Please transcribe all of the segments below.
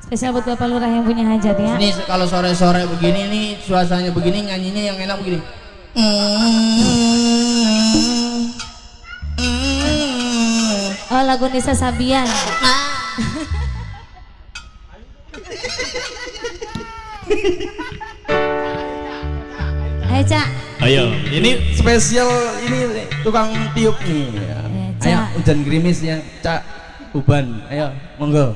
Spesial buat Bapak Lurah yang punya hajat ya. Ini kalau sore-sore begini nih, suasananya begini, nyanyinya yang enak begini. Oh, lagu Nisa Sabian. Ayo Cak. Ayo, ini spesial ini tukang tiup nih. Ayo, hujan gerimis ya, Cak Uban. Ayo, monggo.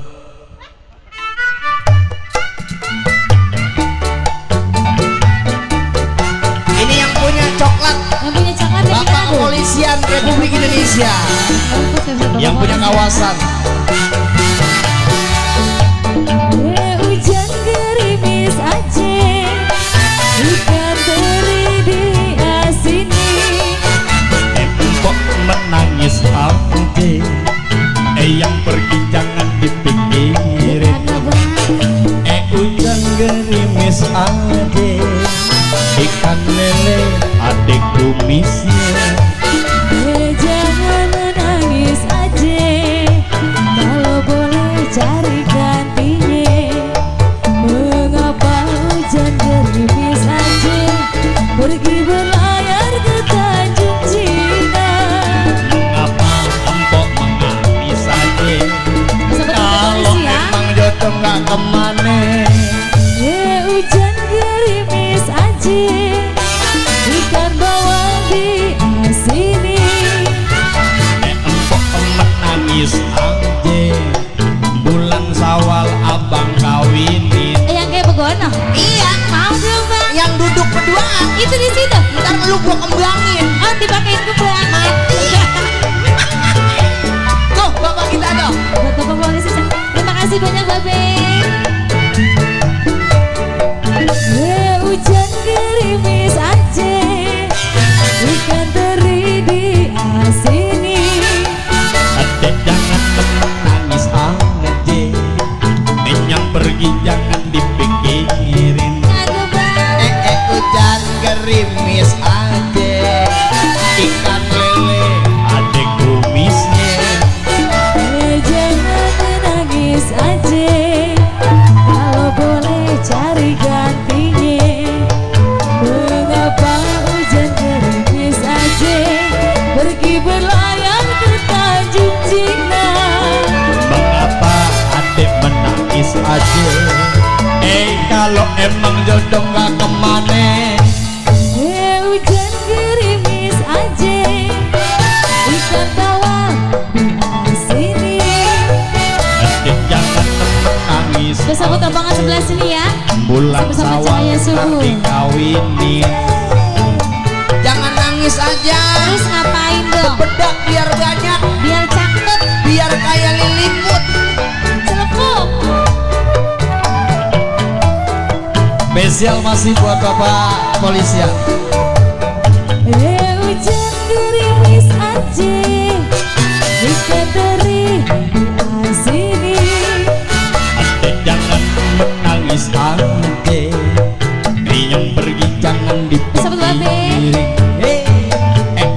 Ini yang punya coklat. Yang punya coklat ya, Bapak Kepolisian Republik Indonesia. Yang punya kawasan. Hujan gerimis Aceh, ikan teri di asini. Empok menangis Aceh, yang pergi jangan dipikirin. Hujan gerimis Aceh, ikan lele adik kumisnya. Jangan menangis Aceh, kalau boleh cari gantinya. Mengapa hujan gerimis Aceh pergi berlayar ke Tanjung Cina? Mengapa empok menangis Aceh, kalau memang jodoh gak kemana. Hujan gerimis Aceh, ikan bawang di sini. Empok menangis Aceh, bulan Syawal abang kawinin. Yang kayak begono? Iya. Mau dong bang? Yang duduk berduaan Itu di situ. ntar lu gua kembangin. Oh, dipakein kembang. Tuh bapak kita dong. Buat Bapak Polisi. Terima kasih banyak Babe. Hujan gerimis Aceh, ikan teri di sini. Adek jangan menangis Aceh, yang pergi jangan dipikirin. Aduh bang. Hujan gerimis Aceh, ikan lele adek kumisnya. Jangan menangis Aceh, kalau boleh cari gantinya. Mengapa hujan gerimis Aceh pergi berlayar ke Tanjung Cina? Mengapa adek menangis Aceh, kalau emang jodoh gak kemana. Hujan gerimis Aceh, ikan bawang di sini. Adek jangan menangis Bersama tambangan sebelah sini ya. bulan Sama-sama Syawal cahaya subuh. dikawinin. Jangan nangis aja, Terus ngapain dong? bedak biar banyak, Biar cakep, biar kayak Lilimut. celepuk. Spesial masih buat Bapak Polisian. Hujan gerimis Aceh, ikan teri di sini. Adek jangan menangis Aceh, yang pergi jangan Sahabat Babe. dipikirin.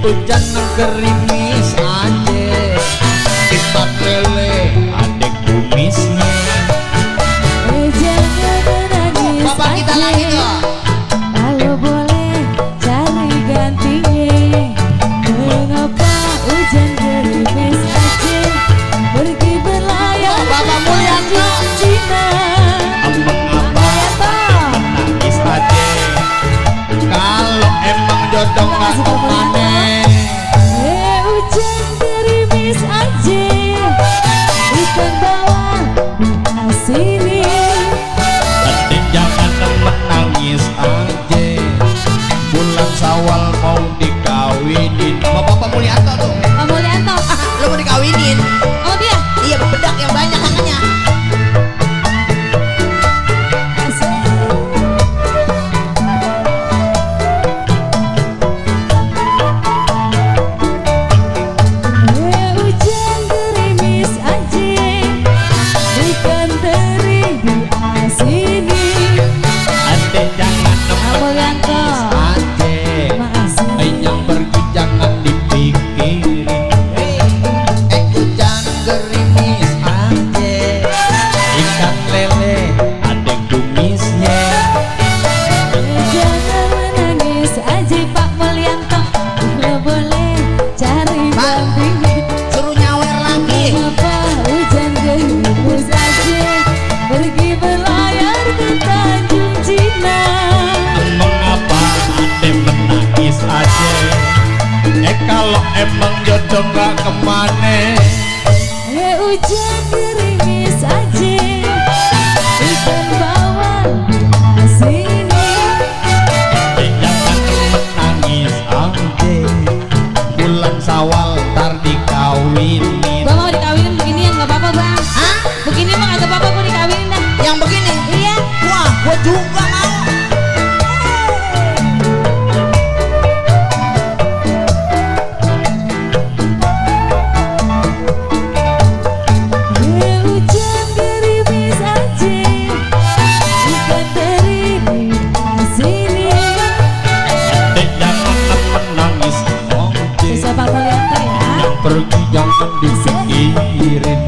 Hujan gerimis Aceh, ikan lele adek kumisnya. Jangan menangis Bapak kita lagi Aceh, tuh. kalau boleh jodoh gak kemana. Hujan gerimis aja, ikan bawal sini. Jangan menangis aja, bulan Sawal ntar dikawinin. Gua mau dikawinin beginian nggak apa-apa bang. Hah? Begini mah nggak apa-apa, gua dikawinin dah. Yang begini? Iya. Wah, gua juga mau. Hujan gerimis aja, ikan teri di sini. Jangan menangis aja, Bisa Pak Kolianto ya. yang pergi jangan dipikirin.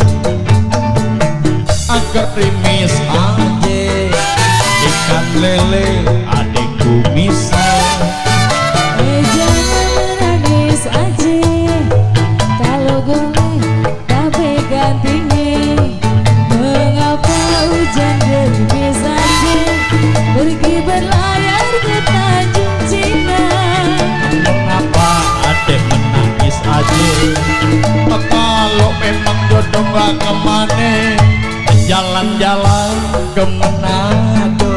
Agar rimis aja, ikan lele adikku bisa. Jangan menangis aja, kalau boleh tapi gantinya. Mengapa hujan gerimis aja, pergi berlayar ke Tanjung Cina. Mengapa adek menangis aja? Kalau memang jodoh gak kemana, jalan-jalan ke Manado.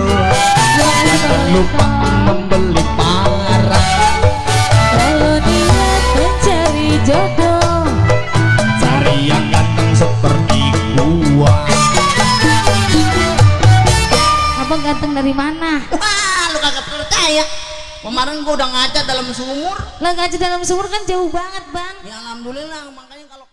Jangan lupa membeli parang. Kalau niat mencari jodoh, Cari yang ganteng seperti gua. abang ganteng dari mana? Wah, lu kagak percaya. Kemarin gua udah ngaca dalam sumur. Lah ngaji dalam sumur kan jauh banget bang. Ya alhamdulillah, makanya kalau